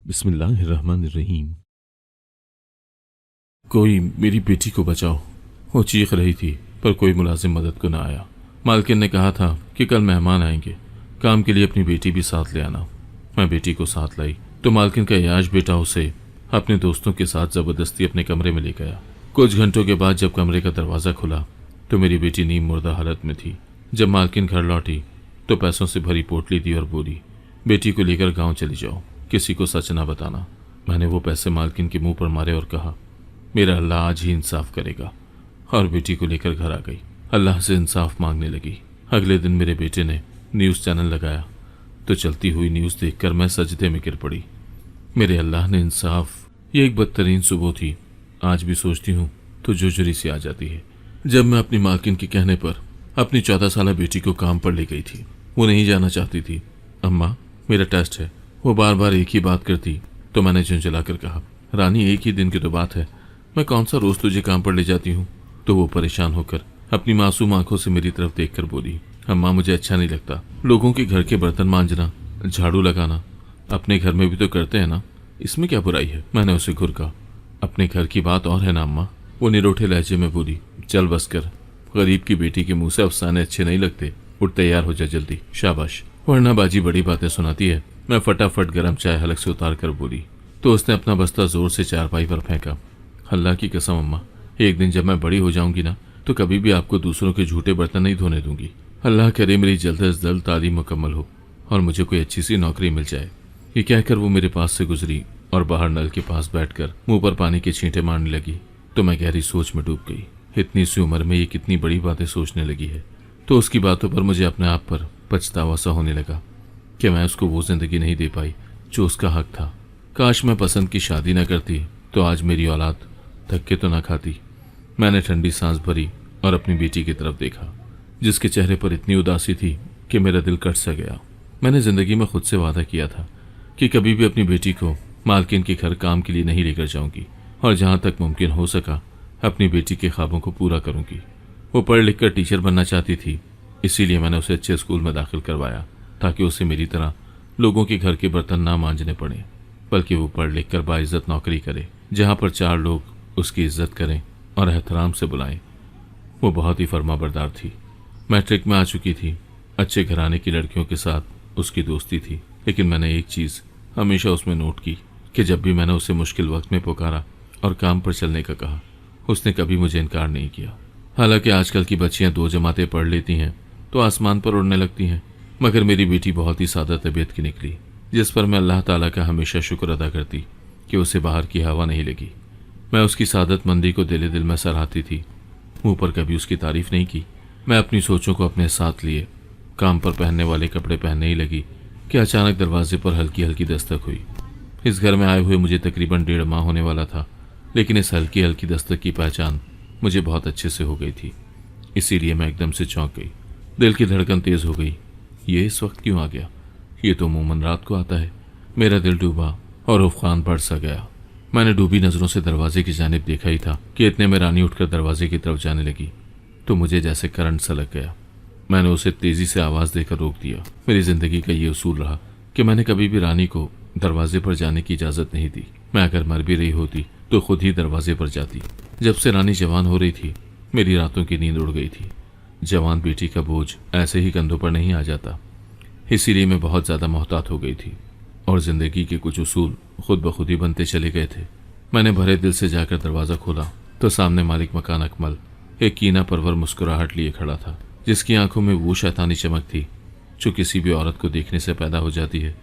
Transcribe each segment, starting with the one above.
बिस्मिल्लाहिर्रहमानिर्रहीम। कोई मेरी बेटी को बचाओ। वो चीख रही थी पर कोई मुलाजिम मदद को न आया। मालकिन ने कहा था कि कल मेहमान आएंगे, काम के लिए अपनी बेटी भी साथ ले आना। मैं बेटी को साथ लाई तो मालकिन का याश बेटा उसे अपने दोस्तों के साथ जबरदस्ती अपने कमरे में ले गया। कुछ घंटों के बाद जब कमरे का दरवाज़ा खुला तो मेरी बेटी नीम मुर्दा हालत में थी। जब मालकिन घर लौटी तो पैसों से भरी पोटली दी और बोली, बेटी को लेकर गाँव चली जाओ, किसी को सच ना बताना। मैंने वो पैसे मालकिन के मुंह पर मारे और कहा, मेरा अल्लाह आज ही इंसाफ करेगा, और बेटी को लेकर घर आ गई। अल्लाह से इंसाफ मांगने लगी। अगले दिन मेरे बेटे ने न्यूज़ चैनल लगाया तो चलती हुई न्यूज़ देखकर मैं सजदे में गिर पड़ी। मेरे अल्लाह ने इंसाफ। ये एक बदतरीन सुबह थी। आज भी सोचती हूँ तो जुजरी सी आ जाती है। जब मैं अपनी मालकिन के कहने पर अपनी 14 साल बेटी को काम पर ले गई थी। वो नहीं जाना चाहती थी। अम्मा, मेरा टेस्ट है। वो बार बार एक ही बात करती तो मैंने झुंझला कर कहा, रानी एक ही दिन की तो बात है, मैं कौन सा रोज तुझे काम पर ले जाती हूँ। तो वो परेशान होकर अपनी मासूम आंखों से मेरी तरफ देखकर बोली, अम्मा मुझे अच्छा नहीं लगता। लोगों के घर के बर्तन मांजना, झाड़ू लगाना अपने घर में भी तो करते हैं ना, इसमें क्या बुराई है। मैंने उसे घुरका, अपने घर की बात और है ना अम्मा। वो निरोठे लहजे में बोली, चल बस कर, गरीब की बेटी के मुंह से अफसाने अच्छे नहीं लगते। उठ तैयार हो जा जल्दी, शाबाश, वरना बाजी बड़ी बातें सुनाती है। मैं फटाफट गर्म चाय हलक से उतार कर बोली तो उसने अपना बस्ता जोर से चारपाई पर फेंका। अल्लाह की कसम अम्मा, एक दिन जब मैं बड़ी हो जाऊंगी ना तो कभी भी आपको दूसरों के झूठे बर्तन नहीं धोने दूंगी। अल्लाह करे मेरी जल्द अज जल्द तालीम मुकम्मल हो और मुझे कोई अच्छी सी नौकरी मिल जाए। ये कहकर वो मेरे पास से गुजरी और बाहर नल के पास बैठकर मुंह पर पानी के छींटे मारने लगी तो मैं गहरी सोच में डूब गई। इतनी सी उम्र में ये कितनी बड़ी बातें सोचने लगी है। तो उसकी बातों पर मुझे अपने आप पर पछतावा सा होने लगा कि मैं उसको वो जिंदगी नहीं दे पाई जो उसका हक था। काश मैं पसंद की शादी न करती तो आज मेरी औलाद धक्के तो न खाती। मैंने ठंडी सांस भरी और अपनी बेटी की तरफ देखा जिसके चेहरे पर इतनी उदासी थी कि मेरा दिल कट सा गया। मैंने जिंदगी में खुद से वादा किया था कि कभी भी अपनी बेटी को मालकिन के घर काम के लिए नहीं लेकर जाऊंगी और जहां तक मुमकिन हो सका अपनी बेटी के ख्वाबों को पूरा करूंगी। वो पढ़ लिख कर टीचर बनना चाहती थी, इसीलिए मैंने उसे अच्छे स्कूल में दाखिल करवाया ताकि उसे मेरी तरह लोगों के घर के बर्तन ना मांजने पड़े, बल्कि वो पढ़ लिख कर बाइज्जत नौकरी करे जहां पर 4 लोग उसकी इज्जत करें और एहतराम से बुलाएं। वो बहुत ही फर्माबरदार थी। मैट्रिक में आ चुकी थी। अच्छे घराने की लड़कियों के साथ उसकी दोस्ती थी, लेकिन मैंने एक चीज़ हमेशा उसमें नोट की कि जब भी मैंने उसे मुश्किल वक्त में पुकारा और काम पर चलने का कहा, उसने कभी मुझे इनकार नहीं किया। हालांकि आजकल की बच्चियां 2 जमातें पढ़ लेती हैं तो आसमान पर उड़ने लगती हैं, मगर मेरी बेटी बहुत ही सादा तबीयत की निकली, जिस पर मैं अल्लाह ताला का हमेशा शुक्र अदा करती कि उसे बाहर की हवा नहीं लगी। मैं उसकी सादतमंदी को दिल दिल में सराहती थी, मुंह पर कभी उसकी तारीफ नहीं की। मैं अपनी सोचों को अपने साथ लिए काम पर पहनने वाले कपड़े पहनने ही लगी कि अचानक दरवाजे पर हल्की हल्की दस्तक हुई। इस घर में आए हुए मुझे तकरीबन 1.5 माह होने वाला था, लेकिन इस हल्की हल्की दस्तक की पहचान मुझे बहुत अच्छे से हो गई थी। इसीलिए मैं एकदम से चौंक गई। दिल की धड़कन तेज हो गई। ये इस वक्त क्यों आ गया? ये तो अमूमन रात को आता है। मेरा दिल डूबा और उफान बढ़ सा गया। मैंने डूबी नजरों से दरवाजे की जानिब देखा ही था कि इतने में रानी उठकर दरवाजे की तरफ जाने लगी तो मुझे जैसे करंट सा लग गया। मैंने उसे तेजी से आवाज देकर रोक दिया। मेरी जिंदगी का ये उसूल रहा कि मैंने कभी भी रानी को दरवाजे पर जाने की इजाजत नहीं दी। मैं अगर मर भी रही होती तो खुद ही दरवाजे पर जाती। जब से रानी जवान हो रही थी मेरी रातों की नींद उड़ गई थी। जवान बेटी का बोझ ऐसे ही कंधों पर नहीं आ जाता, इसीलिए मैं बहुत ज्यादा मोहतात हो गई थी और जिंदगी के कुछ उसूल खुद ब खुद ही बनते चले गए थे। मैंने भरे दिल से जाकर दरवाजा खोला तो सामने मालिक मकान अकमल एक कीना परवर मुस्कुराहट लिए खड़ा था, जिसकी आंखों में वो शैतानी चमक थी जो किसी भी औरत को देखने से पैदा हो जाती है।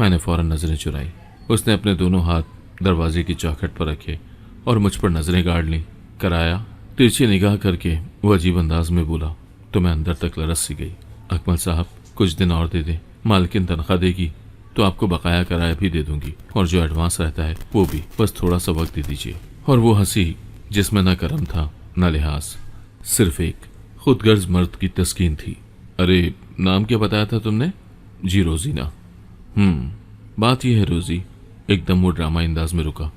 मैंने फौरन नजरें चुराई। उसने अपने दोनों हाथ दरवाजे की चौखट पर रखे और मुझ पर नजरें गाड़ ली। कराया तिरछी निगाह करके वो अजीब अंदाज में बोला तो मैं अंदर तक लरस सी गई। अकमल साहब, कुछ दिन और दे दें, मालकिन तनख्वाह देगी तो आपको बकाया किराया भी दे दूंगी और जो एडवांस रहता है वो भी, बस थोड़ा सा वक्त दे दीजिए। और वो हंसी जिसमें न करम था न लिहाज, सिर्फ एक खुदगर्ज मर्द की तस्कीन थी। अरे, नाम क्या बताया था तुमने? जी, रोजीना। बात यह है रोजी, एकदम वो ड्रामा अंदाज में रुका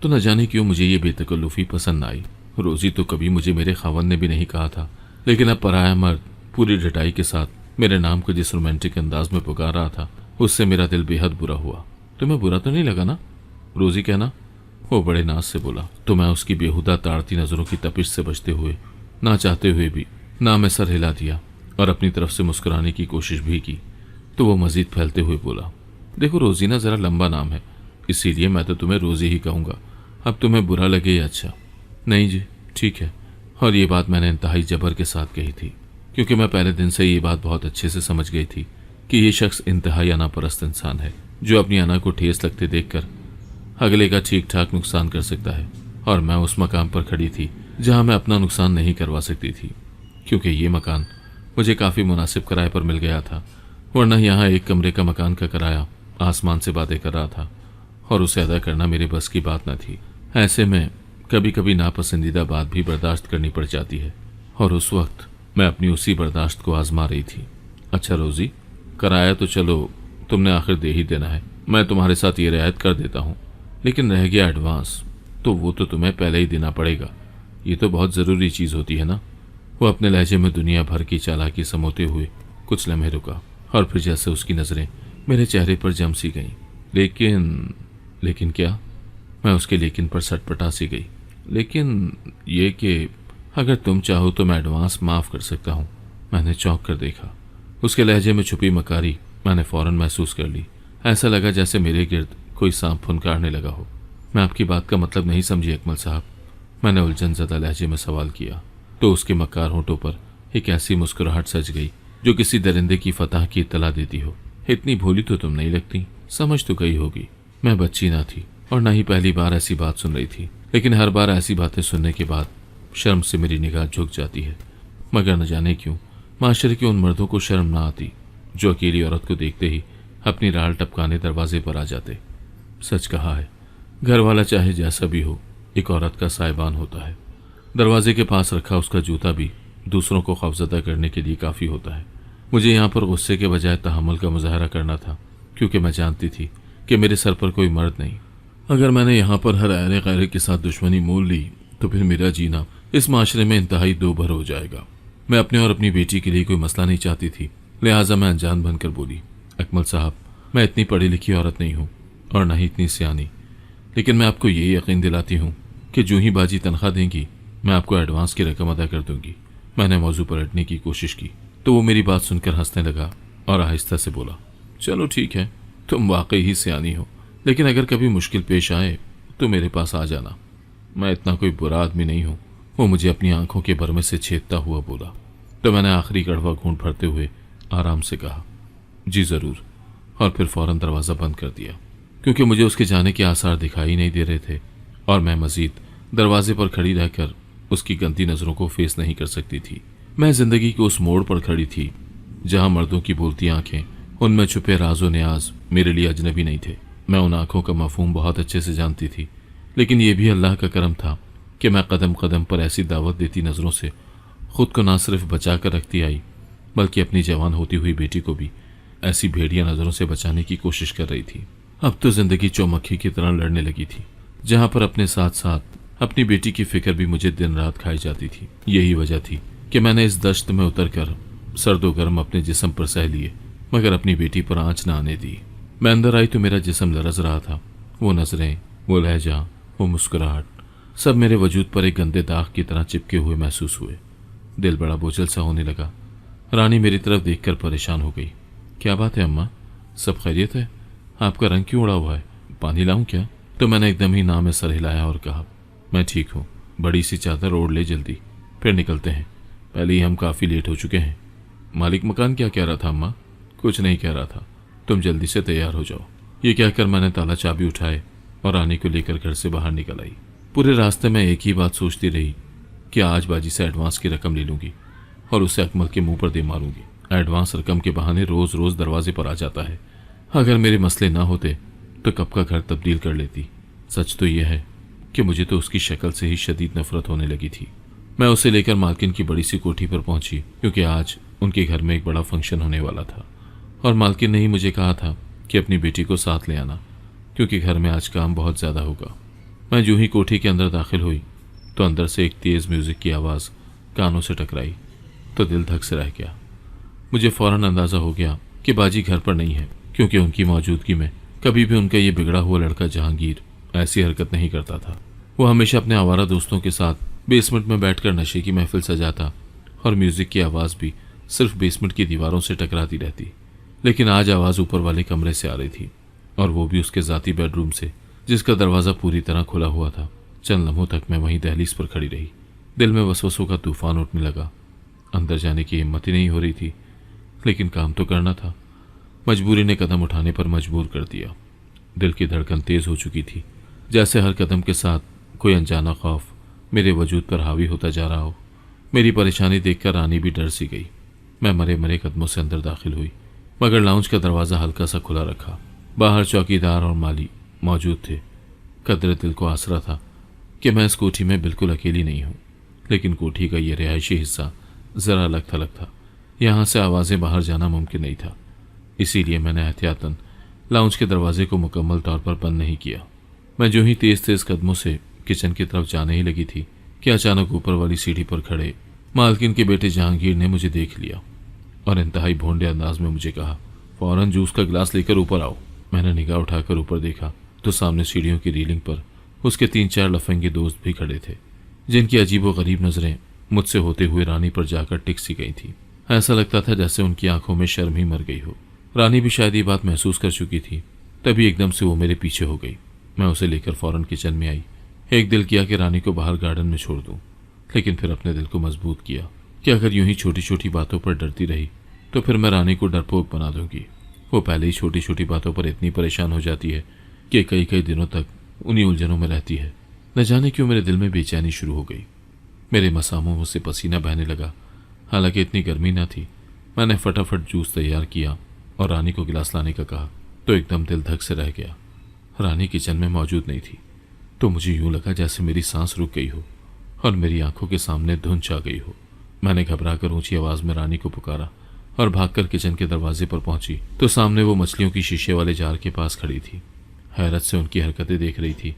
तो न जाने क्यों मुझे ये बेतकल्लुफी पसंद आई। रोजी तो कभी मुझे मेरे खावन ने भी नहीं कहा था, लेकिन अब पराया मर्द पूरी ढटाई के साथ मेरे नाम को जिस रोमांटिक अंदाज में पुकार रहा था उससे मेरा दिल बेहद बुरा हुआ। तुम्हें बुरा तो नहीं लगा ना? रोजी कहना। वो बड़े नाज से बोला। तो मैं उसकी बेहुदा ताड़ती नजरों की तपिश से बचते हुए, ना चाहते हुए भी, ना मैं सर हिला दिया और अपनी तरफ से मुस्कुराने की कोशिश भी की। तो वो मजीद फैलते हुए बोला, देखो रोजीना जरा लंबा नाम है, इसीलिए मैं तो तुम्हें रोजी ही कहूंगा। अब तुम्हें बुरा लगे या अच्छा। नहीं जी, ठीक है। और ये बात मैंने इंतहाई जबर के साथ कही थी, क्योंकि मैं पहले दिन से ये बात बहुत अच्छे से समझ गई थी कि ये शख्स इंतहाई अनापरस्त इंसान है, जो अपनी अना को ठेस लगते देखकर अगले का ठीक ठाक नुकसान कर सकता है। और मैं उस मकाम पर खड़ी थी जहां मैं अपना नुकसान नहीं करवा सकती थी, क्योंकि ये मकान मुझे काफ़ी मुनासिब किराए पर मिल गया था, वरना यहाँ एक कमरे का मकान का किराया आसमान से बातें कर रहा था और उसे अदा करना मेरे बस की बात न थी। ऐसे में कभी कभी नापसंदीदा बात भी बर्दाश्त करनी पड़ जाती है, और उस वक्त मैं अपनी उसी बर्दाश्त को आजमा रही थी। अच्छा रोजी, किराया तो चलो तुमने आखिर दे ही देना है, मैं तुम्हारे साथ ये रियायत कर देता हूँ, लेकिन रह गया एडवांस, तो वो तो तुम्हें पहले ही देना पड़ेगा। ये तो बहुत ज़रूरी चीज़ होती है ना। वो अपने लहजे में दुनिया भर की चालाकी समोते हुए कुछ लम्हे रुका, और फिर जैसे उसकी नज़रें मेरे चेहरे पर जम सी गईं। लेकिन क्या? मैं उसके लेकिन पर सटपटा सी गई। लेकिन ये कि अगर तुम चाहो तो मैं एडवांस माफ़ कर सकता हूँ। मैंने चौंक कर देखा। उसके लहजे में छुपी मकारी मैंने फौरन महसूस कर ली। ऐसा लगा जैसे मेरे गिर्द कोई सांप फुनकारने लगा हो। मैं आपकी बात का मतलब नहीं समझी अकमल साहब, मैंने उलझन ज़दा लहजे में सवाल किया। तो उसके मक्कार होंठों पर एक ऐसी मुस्कुराहट सज गई जो किसी दरिंदे की फतह की इत्तला देती हो। इतनी भोली तो तुम नहीं लगती, समझ तो गई होगी मैं बच्ची ना थी और ना ही पहली बार ऐसी बात सुन रही थी, लेकिन हर बार ऐसी बातें सुनने के बाद शर्म से मेरी निगाह झुक जाती है। मगर न जाने क्यों माशरे के उन मर्दों को शर्म ना आती जो अकेली औरत को देखते ही अपनी राल टपकाने दरवाजे पर आ जाते। सच कहा है, घर वाला चाहे जैसा भी हो, एक औरत का साहिबान होता है। दरवाजे के पास रखा उसका जूता भी दूसरों को खौफजदा करने के लिए काफ़ी होता है। मुझे यहाँ पर गुस्से के बजाय तहम्मुल का मुजाहरा करना था, क्योंकि मैं जानती थी कि मेरे सर पर कोई मर्द नहीं। अगर मैंने यहाँ पर हर ऐरे गैरे के साथ दुश्मनी मोल ली तो फिर मेरा जीना इस माशरे में इंतहाई दोभर हो जाएगा। मैं अपने और अपनी बेटी के लिए कोई मसला नहीं चाहती थी, लिहाजा मैं अनजान बनकर बोली, अकमल साहब, मैं इतनी पढ़ी लिखी औरत नहीं हूँ और न ही इतनी सियानी, लेकिन मैं आपको ये यकीन दिलाती हूँ कि जो ही बाजी तनख्वाह देंगी मैं आपको एडवांस की रकम अदा कर दूंगी। मैंने मौजू पलटने की कोशिश की तो वो मेरी बात सुनकर हंसने लगा और आहिस्ता से बोला, चलो ठीक है, तुम वाकई ही सियानी हो, लेकिन अगर कभी मुश्किल पेश आए तो मेरे पास आ जाना। मैं इतना कोई बुरा आदमी नहीं हूँ। वो मुझे अपनी आंखों के भरमे से छेदता हुआ बोला। तो मैंने आखिरी कड़वा घूंट भरते हुए आराम से कहा, जी ज़रूर, और फिर फौरन दरवाज़ा बंद कर दिया, क्योंकि मुझे उसके जाने के आसार दिखाई नहीं दे रहे थे और मैं मज़ीद दरवाजे पर खड़ी रहकर उसकी गंदी नज़रों को फेस नहीं कर सकती थी। मैं ज़िंदगी के उस मोड़ पर खड़ी थी जहाँ मर्दों की बोलती आंखें, उनमें छुपे राजो न्याज मेरे लिए अजनबी नहीं थे। मैं उन आंखों का मफहूम बहुत अच्छे से जानती थी, लेकिन यह भी अल्लाह का करम था कि मैं कदम कदम पर ऐसी दावत देती नज़रों से खुद को ना सिर्फ बचा कर रखती आई, बल्कि अपनी जवान होती हुई बेटी को भी ऐसी भेड़िया नज़रों से बचाने की कोशिश कर रही थी। अब तो ज़िंदगी चौमक्खी की तरह लड़ने लगी थी, जहाँ पर अपने साथ साथ अपनी बेटी की फिक्र भी मुझे दिन रात खाई जाती थी। यही वजह थी कि मैंने इस दश्त में उतरकर सर्दो गर्म अपने जिस्म पर सह लिए, मगर अपनी बेटी पर आंच न आने दी। मैं अंदर आई तो मेरा जिस्म लरज रहा था। वो नज़रें, वो लहजा, वो मुस्कुराहट, सब मेरे वजूद पर एक गंदे दाग की तरह चिपके हुए महसूस हुए। दिल बड़ा बोझल सा होने लगा। रानी मेरी तरफ देखकर परेशान हो गई। क्या बात है अम्मा, सब खैरियत है? आपका रंग क्यों उड़ा हुआ है? पानी लाऊं क्या? तो मैंने एकदम ही नाम में सर हिलाया और कहा, मैं ठीक हूँ, बड़ी सी चादर ओढ़ ले, जल्दी फिर निकलते हैं, पहले ही हम काफ़ी लेट हो चुके हैं। मालिक मकान क्या कह रहा था अम्मा? कुछ नहीं कह रहा था, तुम जल्दी से तैयार हो जाओ। ये कहकर मैंने ताला चाबी उठाए और रानी को लेकर घर से बाहर निकल आई। पूरे रास्ते में एक ही बात सोचती रही कि आज बाजी से एडवांस की रकम ले लूँगी और उसे अकमल के मुंह पर दे मारूंगी। एडवांस रकम के बहाने रोज़ रोज़ दरवाजे पर आ जाता है। अगर मेरे मसले ना होते तो कब का घर तब्दील कर लेती। सच तो यह है कि मुझे तो उसकी शक्ल से ही शदीद नफरत होने लगी थी। मैं उसे लेकर मालकिन की बड़ी सी कोठी पर पहुंची, क्योंकि आज उनके घर में एक बड़ा फंक्शन होने वाला था और मालकिन ने ही मुझे कहा था कि अपनी बेटी को साथ ले आना, क्योंकि घर में आज काम बहुत ज़्यादा होगा। मैं यूं ही कोठी के अंदर दाखिल हुई तो अंदर से एक तेज़ म्यूज़िक की आवाज़ कानों से टकराई तो दिल धक से रह गया। मुझे फ़ौरन अंदाज़ा हो गया कि बाजी घर पर नहीं है, क्योंकि उनकी मौजूदगी में कभी भी उनका ये बिगड़ा हुआ लड़का जहांगीर ऐसी हरकत नहीं करता था। वो हमेशा अपने आवारा दोस्तों के साथ बेसमेंट में बैठकर नशे की महफिल सजाता और म्यूजिक की आवाज़ भी सिर्फ बेसमेंट की दीवारों से टकराती रहती। लेकिन आज आवाज़ ऊपर वाले कमरे से आ रही थी, और वो भी उसके ज़ाती बेडरूम से, जिसका दरवाज़ा पूरी तरह खुला हुआ था। चंद लम्हों तक मैं वहीं दहलीज पर खड़ी रही। दिल में वसवसों का तूफान उठने लगा। अंदर जाने की हिम्मत ही नहीं हो रही थी, लेकिन काम तो करना था। मजबूरी ने कदम उठाने पर मजबूर कर दिया। दिल की धड़कन तेज हो चुकी थी, जैसे हर कदम के साथ कोई अनजाना खौफ मेरे वजूद पर हावी होता जा रहा हो। मेरी परेशानी देखकर रानी भी डर सी गई। मैं मरे मरे कदमों से अंदर दाखिल हुई, मगर लाउंज का दरवाज़ा हल्का सा खुला रखा। बाहर चौकीदार और माली मौजूद थे। कदरे दिल को आसरा था कि मैं इस कोठी में बिल्कुल अकेली नहीं हूँ, लेकिन कोठी का ये रिहायशी हिस्सा ज़रा अलग थलग था। यहाँ से आवाज़ें बाहर जाना मुमकिन नहीं था, इसीलिए मैंने एहतियातन लाउंज के दरवाजे को मुकम्मल तौर पर बंद नहीं किया। मैं जो ही तेज़ तेज़ कदमों से किचन की तरफ जाने ही लगी थी कि अचानक ऊपर वाली सीढ़ी पर खड़े मालकिन के बेटे जहांगीर ने मुझे देख लिया और इंतहाई भोंडे अंदाज में मुझे कहा, फौरन जूस का गिलास लेकर ऊपर आओ। मैंने निगाह उठाकर ऊपर देखा तो सामने सीढ़ियों की रीलिंग पर उसके 3-4 लफंगे दोस्त भी खड़े थे, जिनकी अजीबोगरीब नज़रें मुझसे होते हुए रानी पर जाकर टिक सी गई थी। ऐसा लगता था जैसे उनकी आंखों में शर्म ही मर गई हो। रानी भी शायद ये बात महसूस कर चुकी थी। तभी एकदम से वो मेरे पीछे हो गई। मैं उसे लेकर फौरन किचन में आई। एक दिल किया कि रानी को बाहर गार्डन में छोड़ दूं, लेकिन फिर अपने दिल को मजबूत किया कि अगर यूं ही छोटी छोटी बातों पर डरती रही तो फिर मैं रानी को डरपोक बना दूंगी। वो पहले ही छोटी छोटी बातों पर इतनी परेशान हो जाती है कि कई कई दिनों तक उन्हीं उलझनों में रहती है। न जाने क्यों मेरे दिल में बेचैनी शुरू हो गई। मेरे मसामों से पसीना बहने लगा। हालांकि इतनी गर्मी न थी। मैंने फटाफट जूस तैयार किया और रानी को गिलास लाने का कहा तो एकदम दिल धक से रह गया। रानी किचन में मौजूद नहीं थी, तो मुझे यूं लगा जैसे मेरी सांस रुक गई हो और मेरी आंखों के सामने धुंध छा गई हो। मैंने घबराकर ऊंची आवाज में रानी को पुकारा और भागकर किचन के दरवाजे पर पहुंची तो सामने वो मछलियों की शीशे वाले जार के पास खड़ी थी। हैरत से उनकी हरकतें देख रही थी,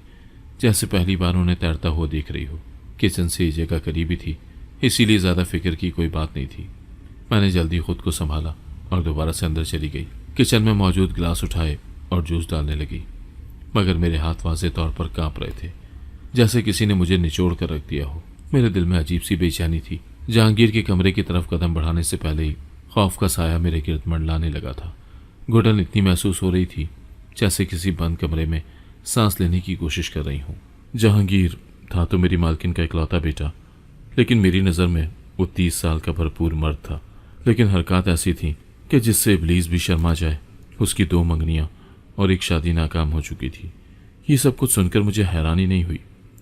जैसे पहली बार उन्हें तैरता हुआ देख रही हो। किचन से ये जगह करीबी थी, इसीलिए ज़्यादा फिक्र की कोई बात नहीं थी। मैंने जल्दी खुद को संभाला और दोबारा से अंदर चली गई। किचन में मौजूद गिलास उठाए और जूस डालने लगी, मगर मेरे हाथ वाज़ेह तौर पर कांप रहे थे, जैसे किसी ने मुझे निचोड़ कर रख दिया हो। मेरे दिल में अजीब सी बेचैनी थी। जहांगीर के कमरे की तरफ कदम बढ़ाने से पहले ही खौफ का साया मेरे गिर्द मंडलाने लगा था। घुटन इतनी महसूस हो रही थी जैसे किसी बंद कमरे में सांस लेने की कोशिश कर रही हूँ। जहांगीर था तो मेरी मालकिन का इकलौता बेटा, लेकिन मेरी नज़र में वो 30 साल का भरपूर मर्द था। लेकिन हरकत ऐसी थी कि जिससे इब्लीस भी शर्मा जाए। उसकी 2 मंगनियाँ और एक शादी नाकाम हो चुकी थी। ये सब कुछ सुनकर मुझे हैरानी नहीं हुई,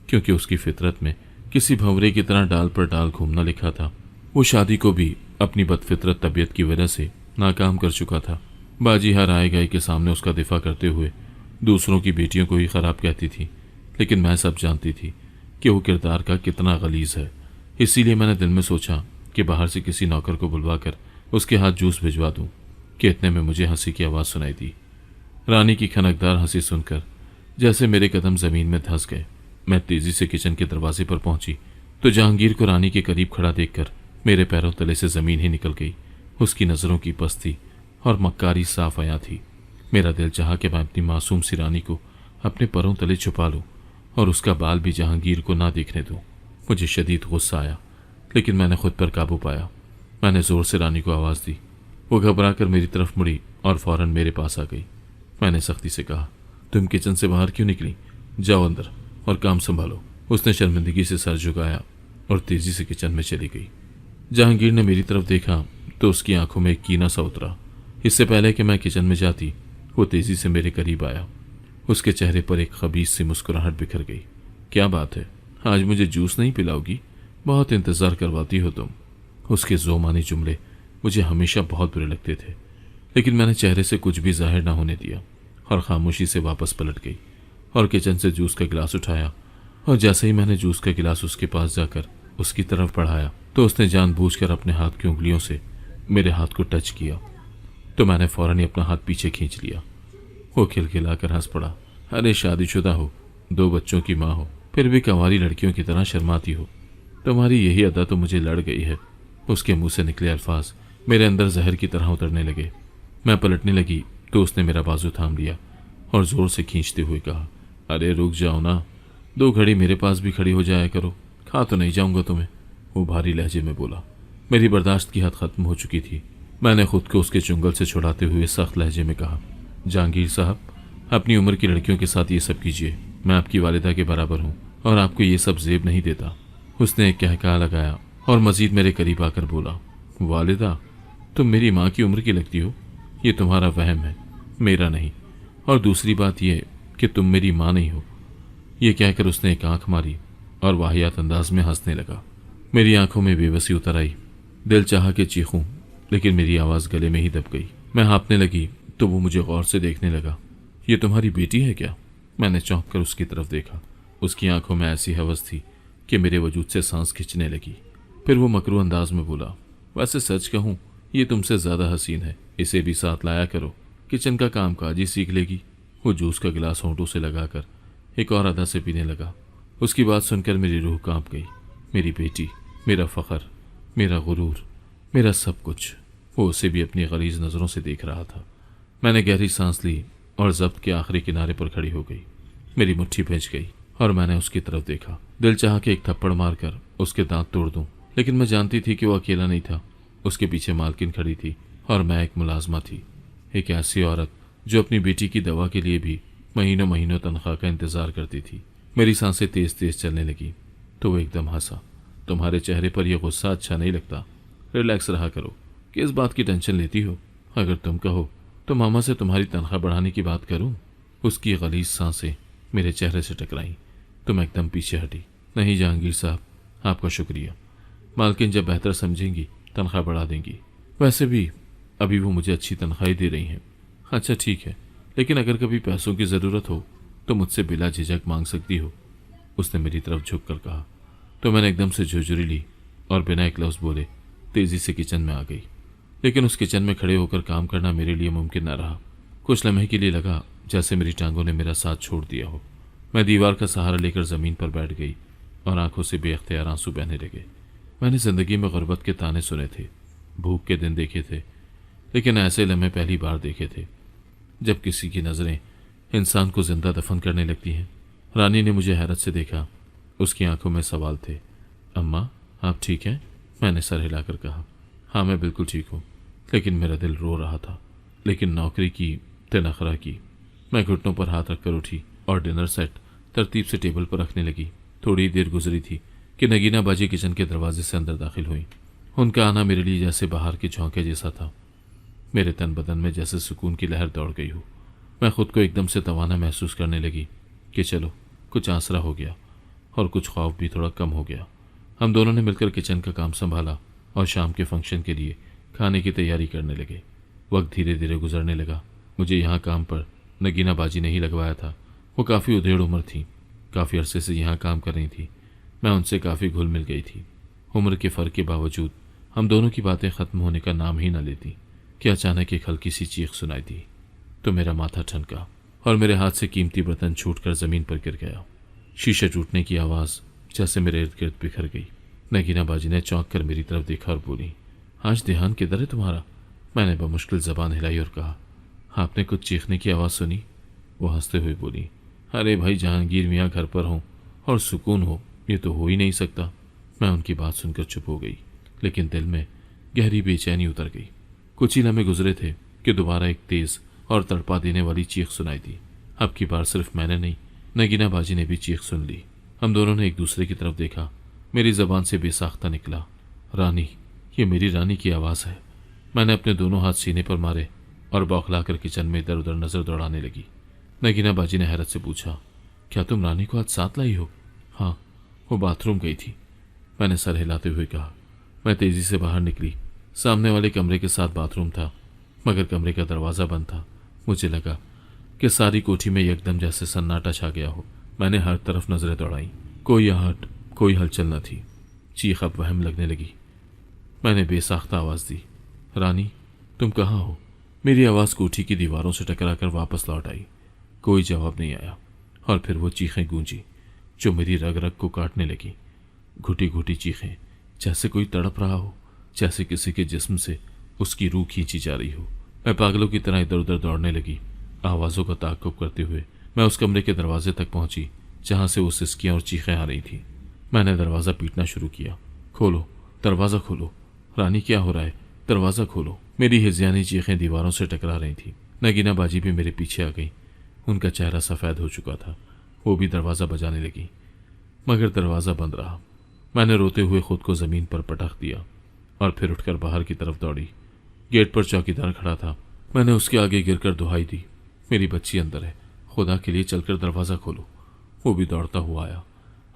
क्योंकि उसकी फितरत में किसी भंवरे की तरह डाल पर डाल घूमना लिखा था। वो शादी को भी अपनी बदफितरत तबीयत की वजह से नाकाम कर चुका था। बाजी हर आए गए के सामने उसका दिफा करते हुए दूसरों की बेटियों को ही खराब कहती थी, लेकिन मैं सब जानती थी कि वो किरदार का कितना गलीज है। इसीलिए मैंने दिल में सोचा कि बाहर से किसी नौकर को बुलवाकर उसके हाथ जूस भिजवा दूं कि इतने में मुझे हंसी की आवाज़ सुनाई दी। रानी की खनकदार हंसी सुनकर जैसे मेरे कदम ज़मीन में धंस गए। मैं तेज़ी से किचन के दरवाजे पर पहुंची तो जहांगीर को रानी के करीब खड़ा देखकर मेरे पैरों तले से ज़मीन ही निकल गई। उसकी नज़रों की पस्ती और मक्कारी साफ आया थी। मेरा दिल चाहा कि मैं अपनी मासूम सी रानी को अपने पैरों तले छुपा लूं और उसका बाल भी जहांगीर को ना देखने दूं। मुझे शदीद गुस्सा आया, लेकिन मैंने खुद पर काबू पाया। मैंने ज़ोर से रानी को आवाज़ दी। वो घबरा कर मेरी तरफ मुड़ी और फौरन मेरे पास आ गई। मैंने सख्ती से कहा, तुम किचन से बाहर क्यों निकली? जाओ अंदर और काम संभालो। उसने शर्मिंदगी से सर झुकाया और तेज़ी से किचन में चली गई। जहांगीर ने मेरी तरफ देखा तो उसकी आंखों में एक कीना सा उतरा। इससे पहले कि मैं किचन में जाती, वो तेज़ी से मेरे करीब आया। उसके चेहरे पर एक खबीस सी मुस्कुराहट बिखर गई। क्या बात है, आज मुझे जूस नहीं पिलाओगी? बहुत इंतज़ार करवाती हो तुम। उसके ज़ोमानी जुमले मुझे हमेशा बहुत बुरे लगते थे, लेकिन मैंने चेहरे से कुछ भी जाहिर ना होने दिया और खामोशी से वापस पलट गई और किचन से जूस का गिलास उठाया। और जैसे ही मैंने जूस का गिलास उसके पास जाकर उसकी तरफ बढ़ाया तो उसने जानबूझकर अपने हाथ की उंगलियों से मेरे हाथ को टच किया, तो मैंने फौरन ही अपना हाथ पीछे खींच लिया। वो खिलखिलाकर हंस पड़ा। अरे शादीशुदा हो, 2 बच्चों की माँ हो, फिर भी कंवारी लड़कियों की तरह शर्माती हो। तुम्हारी यही अदा तो मुझे लड़ गई है। उसके मुंह से निकले अल्फाज मेरे अंदर जहर की तरह उतरने लगे। मैं पलटने लगी तो उसने मेरा बाजू थाम लिया और जोर से खींचते हुए कहा, अरे रुक जाओ ना, 2 घड़ी मेरे पास भी खड़ी हो जाया करो, खा तो नहीं जाऊंगा तुम्हें। वो भारी लहजे में बोला। मेरी बर्दाश्त की हद खत्म हो चुकी थी। मैंने खुद को उसके चुंगल से छुड़ाते हुए सख्त लहजे में कहा, जहांगीर साहब, अपनी उम्र की लड़कियों के साथ ये सब कीजिए। मैं आपकी वालिदा के बराबर हूँ और आपको ये सब जेब नहीं देता। उसने एक कहका लगाया और मजीद मेरे करीब आकर बोला, वालिदा, तुम मेरी माँ की उम्र की लगती हो। ये तुम्हारा वहम है, मेरा नहीं। और दूसरी बात यह कि तुम मेरी माँ नहीं हो। ये कहकर उसने एक आंख मारी और वाहियात अंदाज में हंसने लगा। मेरी आंखों में बेबसी उतर आई। दिल चाहा कि चीखूं, लेकिन मेरी आवाज़ गले में ही दब गई। मैं हाँफने लगी तो वो मुझे गौर से देखने लगा। ये तुम्हारी बेटी है क्या? मैंने चौंक कर उसकी तरफ देखा। उसकी आंखों में ऐसी हवस थी कि मेरे वजूद से सांस खिंचने लगी। फिर वो मकरू अंदाज में बोला, वैसे सच कहूँ ये तुमसे ज़्यादा हसीन है, इसे भी साथ लाया करो, किचन का काम काज ही सीख लेगी। वो जूस का गिलास होंठों से लगाकर एक और आधा से पीने लगा। उसकी बात सुनकर मेरी रूह कांप गई। मेरी बेटी, मेरा फ़ख्र, मेरा गुरूर, मेरा सब कुछ। वो उसे भी अपनी गलीज नज़रों से देख रहा था। मैंने गहरी सांस ली और जब्त के आखिरी किनारे पर खड़ी हो गई। मेरी मुट्ठी भींच गई और मैंने उसकी तरफ देखा। दिल चाहा कि एक थप्पड़ मारकर उसके दांत तोड़ दूं, लेकिन मैं जानती थी कि वो अकेला नहीं था। उसके पीछे मालकिन खड़ी थी और मैं एक मुलाजमा थी, एक ऐसी औरत जो अपनी बेटी की दवा के लिए भी महीनों महीनों तनख्वाह का इंतजार करती थी। मेरी सांसें तेज तेज चलने लगी तो वो एकदम हंसा। तुम्हारे चेहरे पर यह गुस्सा अच्छा नहीं लगता, रिलैक्स रहा करो, किस बात की टेंशन लेती हो? अगर तुम कहो तो मामा से तुम्हारी तनख्वाह बढ़ाने की बात करूं? उसकी गलीज सांसें मेरे चेहरे से टकराईं तो मैं एकदम पीछे हटी। नहीं जहांगीर साहब, आपका शुक्रिया। मालकिन जब बेहतर समझेंगी तनख्वाह बढ़ा देंगी। वैसे भी अभी वो मुझे अच्छी तनख्वाही दे रही हैं। अच्छा ठीक है, लेकिन अगर कभी पैसों की ज़रूरत हो तो मुझसे बिला झिझक मांग सकती हो, उसने मेरी तरफ झुक कर कहा। तो मैंने एकदम से झुरझुरी ली और बिना एक लफ्ज़ बोले तेज़ी से किचन में आ गई। लेकिन उस किचन में खड़े होकर काम करना मेरे लिए मुमकिन न रहा। कुछ लम्हे के लिए लगा जैसे मेरी टांगों ने मेरा साथ छोड़ दिया हो। मैं दीवार का सहारा लेकर ज़मीन पर बैठ गई और आंखों से बेख्तियार आंसू बहने लगे। मैंने ज़िंदगी में गुर्बत के ताने सुने थे, भूख के दिन देखे थे, लेकिन ऐसे लम्हे पहली बार देखे थे जब किसी की नज़रें इंसान को जिंदा दफन करने लगती हैं। रानी ने मुझे हैरत से देखा। उसकी आंखों में सवाल थे। अम्मा, आप ठीक हैं? मैंने सर हिलाकर कहा, हाँ मैं बिल्कुल ठीक हूँ, लेकिन मेरा दिल रो रहा था। लेकिन नौकरी की तनखरा की। मैं घुटनों पर हाथ रखकर उठी और डिनर सेट तरतीब से टेबल पर रखने लगी। थोड़ी देर गुजरी थी कि नगीना बाजी किचन के दरवाजे से अंदर दाखिल हुई। उनका आना मेरे लिए जैसे बाहर के झोंके जैसा था। मेरे तन बदन में जैसे सुकून की लहर दौड़ गई हो। मैं खुद को एकदम से तवाना महसूस करने लगी कि चलो कुछ आसरा हो गया और कुछ खौफ भी थोड़ा कम हो गया। हम दोनों ने मिलकर किचन का काम संभाला और शाम के फंक्शन के लिए खाने की तैयारी करने लगे। वक्त धीरे धीरे गुजरने लगा। मुझे यहाँ काम पर नगीना बाजी ने ही लगवाया था। वो काफ़ी उधेड़ उम्र थी, काफ़ी अरसे से यहाँ काम कर रही थी। मैं उनसे काफ़ी घुल मिल गई थी। उम्र के फ़र्क के बावजूद हम दोनों की बातें ख़त्म होने का नाम ही न लेती कि अचानक एक हल्की सी चीख सुनाई दी तो मेरा माथा ठनका और मेरे हाथ से कीमती बर्तन छूटकर ज़मीन पर गिर गया। शीशे टूटने की आवाज़ जैसे मेरे इर्द गिर्द बिखर गई। नगीना बाजी ने चौंक कर मेरी तरफ देखा और बोली, आज ध्यान किधर है तुम्हारा? मैंने बमुश्किल ज़बान हिलाई और कहा, आपने कुछ चीखने की आवाज़ सुनी? वो हंसते हुए बोली, अरे भाई, जहांगीर मियाँ घर पर हों और सुकून हो, ये तो हो ही नहीं सकता। मैं उनकी बात सुनकर चुप हो गई, लेकिन दिल में गहरी बेचैनी उतर गई। कुछ ही लम्हे गुजरे थे कि दोबारा एक तेज़ और तड़पा देने वाली चीख सुनाई दी। अब की बार सिर्फ मैंने नहीं, नगीना बाजी ने भी चीख सुन ली। हम दोनों ने एक दूसरे की तरफ देखा। मेरी ज़बान से बेसाख्ता निकला, रानी, ये मेरी रानी की आवाज़ है। मैंने अपने दोनों हाथ सीने पर मारे और बौखलाकर किचन में इधर उधर नज़र दौड़ाने लगी। नगीना बाजी ने हैरत से पूछा, क्या तुम रानी को आज साथ लाई हो? हाँ, वो बाथरूम गई थी, मैंने सर हिलाते हुए कहा। मैं तेज़ी से बाहर निकली। सामने वाले कमरे के साथ बाथरूम था, मगर कमरे का दरवाज़ा बंद था। मुझे लगा कि सारी कोठी में एकदम जैसे सन्नाटा छा गया हो। मैंने हर तरफ नज़रें दौड़ाई, कोई आहट, कोई हलचल न थी। चीख अब वहम लगने लगी। मैंने बेसाख्ता आवाज़ दी, रानी, तुम कहाँ हो? मेरी आवाज़ कोठी की दीवारों से टकराकर वापस लौट आई। कोई जवाब नहीं आया और फिर वो चीखें गूंजी जो मेरी रग रग को काटने लगी। घुटी घुटी चीखें, जैसे कोई तड़प रहा हो, जैसे किसी के जिस्म से उसकी रूह खींची जा रही हो। मैं पागलों की तरह इधर उधर दौड़ने लगी। आवाज़ों का ताक़ुब करते हुए मैं उस कमरे के दरवाजे तक पहुंची जहां से वो सिसकियां और चीखें आ रही थी। मैंने दरवाज़ा पीटना शुरू किया। खोलो, दरवाज़ा खोलो। रानी, क्या हो रहा है? दरवाज़ा खोलो। मेरी हिज़यानी चीखें दीवारों से टकरा रही थी। नगीना बाजी भी मेरे पीछे आ गई। उनका चेहरा सफ़ेद हो चुका था। वो भी दरवाज़ा बजाने लगी, मगर दरवाज़ा बंद रहा। मैंने रोते हुए खुद को ज़मीन पर पटक दिया और फिर उठकर बाहर की तरफ दौड़ी। गेट पर चौकीदार खड़ा था। मैंने उसके आगे गिरकर दुहाई दी, मेरी बच्ची अंदर है, खुदा के लिए चलकर दरवाज़ा खोलो। वो भी दौड़ता हुआ आया।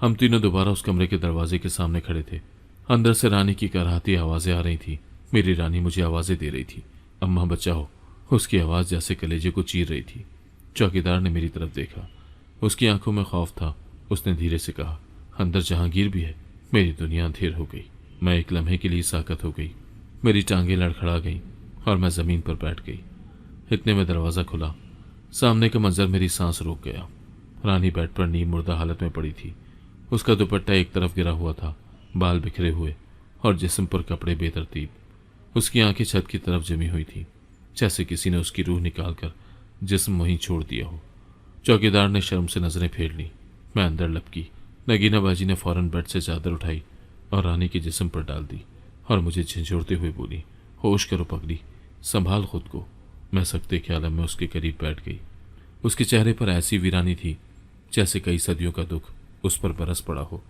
हम तीनों दोबारा उस कमरे के दरवाजे के सामने खड़े थे। अंदर से रानी की कराहती आवाज़ें आ रही थी। मेरी रानी मुझे आवाज़ें दे रही थी, अम्मा बचाओ। उसकी आवाज़ जैसे कलेजे को चीर रही थी। चौकीदार ने मेरी तरफ देखा। उसकी आंखों में खौफ था। उसने धीरे से कहा, अंदर जहांगीर भी है। मेरी दुनिया अंधेर हो गई। मैं एक लम्हे के लिए साकत हो गई। मेरी टांगें लड़खड़ा गईं और मैं ज़मीन पर बैठ गई। इतने में दरवाज़ा खुला। सामने का मंजर मेरी सांस रोक गया। रानी बेड पर नीम मुर्दा हालत में पड़ी थी। उसका दुपट्टा एक तरफ गिरा हुआ था, बाल बिखरे हुए और जिस्म पर कपड़े बेतरतीब। उसकी आंखें छत की तरफ जमी हुई थी, जैसे किसी ने उसकी रूह निकालकर जिस्म वहीं छोड़ दिया हो। चौकीदार ने शर्म से नजरें फेर ली। मैं अंदर लपकी। नगीना बाजी ने फौरन बेड से चादर उठाई और रानी के जिस्म पर डाल दी और मुझे झंझोड़ते हुए बोली, होश करो पगली, संभाल खुद को। मैं सकते ख्याल में उसके करीब बैठ गई। उसके चेहरे पर ऐसी वीरानी थी जैसे कई सदियों का दुख उस पर बरस पड़ा हो।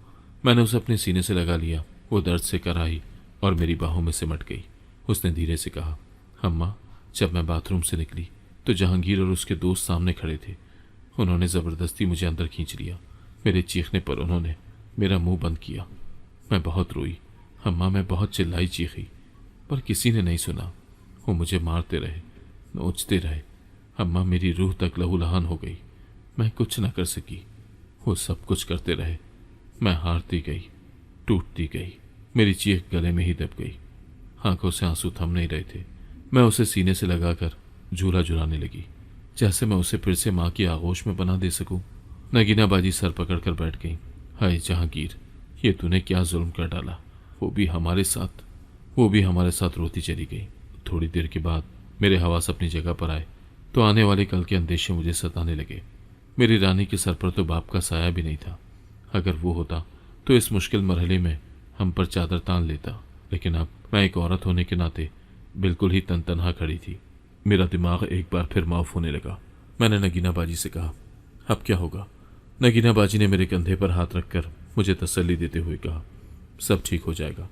मैंने उसे अपने सीने से लगा लिया। वो दर्द से कराही और मेरी बाहों में सिमट गई। उसने धीरे से कहा, अम्मा, जब मैं बाथरूम से निकली तो जहांगीर और उसके दोस्त सामने खड़े थे। उन्होंने ज़बरदस्ती मुझे अंदर खींच लिया। मेरे चीखने पर उन्होंने मेरा मुंह बंद किया। मैं बहुत रोई अम्मा, मैं बहुत चिल्लाई चीखी, पर किसी ने नहीं सुना। वो मुझे मारते रहे, नोचते रहे। अम्मा, मेरी रूह तक लहूलुहान हो गई। मैं कुछ न कर सकी। वो सब कुछ करते रहे। मैं हारती गई, टूटती गई। मेरी चीख गले में ही दब गई। आंखों से आंसू थम नहीं रहे थे। मैं उसे सीने से लगाकर झूला झुलाने लगी, जैसे मैं उसे फिर से माँ की आगोश में बना दे सकूं। नगीना बाजी सर पकड़कर बैठ गई। हाय जहांगीर, ये तूने क्या जुल्म कर डाला। वो भी हमारे साथ रोती चली गई। थोड़ी देर के बाद मेरे हवास अपनी जगह पर आए तो आने वाले कल के अंदेशे मुझे सताने लगे। मेरी रानी के सर पर तो बाप का साया भी नहीं था। अगर वो होता तो इस मुश्किल मरहले में हम पर चादर तान लेता, लेकिन अब मैं एक औरत होने के नाते बिल्कुल ही तनहा खड़ी थी। मेरा दिमाग एक बार फिर माफ होने लगा। मैंने नगीना बाजी से कहा, अब क्या होगा? नगीना बाजी ने मेरे कंधे पर हाथ रखकर मुझे तसल्ली देते हुए कहा, सब ठीक हो जाएगा,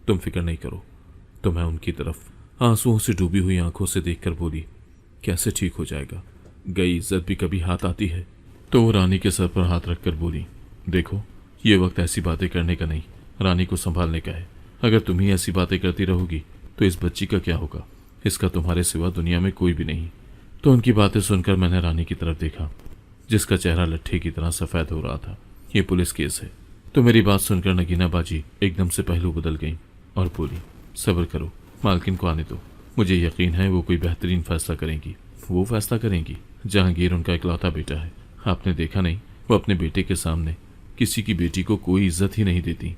तुम फिक्र नहीं करो। तो मैं उनकी तरफ आंसुओं से डूबी हुई आंखों से देखकर बोली, कैसे ठीक हो जाएगा? गई इज्जत भी कभी हाथ आती है। तो वो रानी के सर पर हाथ रखकर बोली, देखो, ये वक्त ऐसी बातें करने का नहीं, रानी को संभालने का है। अगर तुम ही ऐसी बातें करती रहोगी तो इस बच्ची का क्या होगा? इसका तुम्हारे सिवा दुनिया में कोई भी नहीं। तो उनकी बातें सुनकर मैंने रानी की तरफ देखा, जिसका चेहरा लट्ठे की तरह सफ़ेद हो रहा था। ये पुलिस केस है। तो मेरी बात सुनकर नगीना बाजी एकदम से पहलू बदल गई और बोली, सब्र करो, मालकिन को आने दो। मुझे यकीन है वो कोई बेहतरीन फैसला करेंगी। वो फैसला करेंगी? जहांगीर उनका इकलौता बेटा है। आपने देखा नहीं, वो अपने बेटे के सामने किसी की बेटी को कोई इज्जत ही नहीं देती,